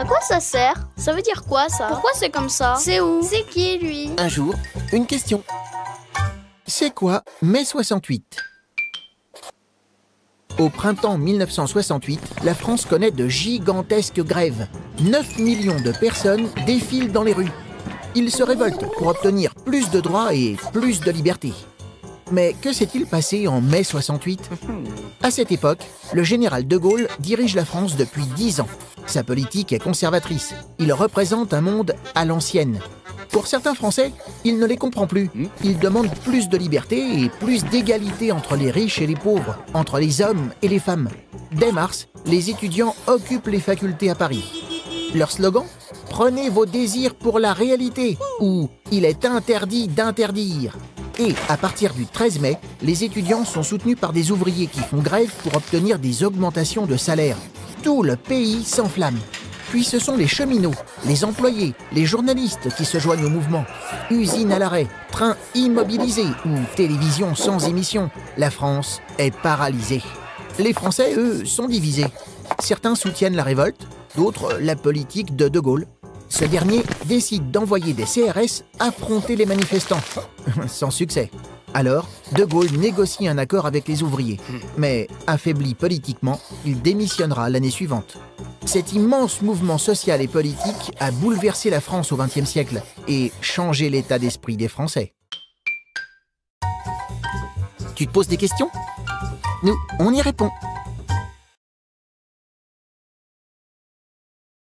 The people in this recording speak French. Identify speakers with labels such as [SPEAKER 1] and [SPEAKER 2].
[SPEAKER 1] À quoi ça sert? Ça veut dire quoi, ça? Pourquoi c'est comme ça? C'est où? C'est qui, lui?
[SPEAKER 2] Un jour, une question. C'est quoi mai 68? Au printemps 1968, la France connaît de gigantesques grèves. 9 millions de personnes défilent dans les rues. Ils se révoltent pour obtenir plus de droits et plus de liberté. Mais que s'est-il passé en mai 68? À cette époque, le général de Gaulle dirige la France depuis 10 ans. Sa politique est conservatrice. Il représente un monde à l'ancienne. Pour certains Français, il ne les comprend plus. Il demande plus de liberté et plus d'égalité entre les riches et les pauvres, entre les hommes et les femmes. Dès mars, les étudiants occupent les facultés à Paris. Leur slogan? Prenez vos désirs pour la réalité, ou il est interdit d'interdire. Et à partir du 13 mai, les étudiants sont soutenus par des ouvriers qui font grève pour obtenir des augmentations de salaire. Tout le pays s'enflamme. Puis ce sont les cheminots, les employés, les journalistes qui se joignent au mouvement. Usines à l'arrêt, trains immobilisés ou télévision sans émission. La France est paralysée. Les Français, eux, sont divisés. Certains soutiennent la révolte, d'autres la politique de Gaulle. Ce dernier décide d'envoyer des CRS affronter les manifestants. Sans succès. Alors, De Gaulle négocie un accord avec les ouvriers. Mais, affaibli politiquement, il démissionnera l'année suivante. Cet immense mouvement social et politique a bouleversé la France au XXe siècle et changé l'état d'esprit des Français. Tu te poses des questions? Nous, on y répond.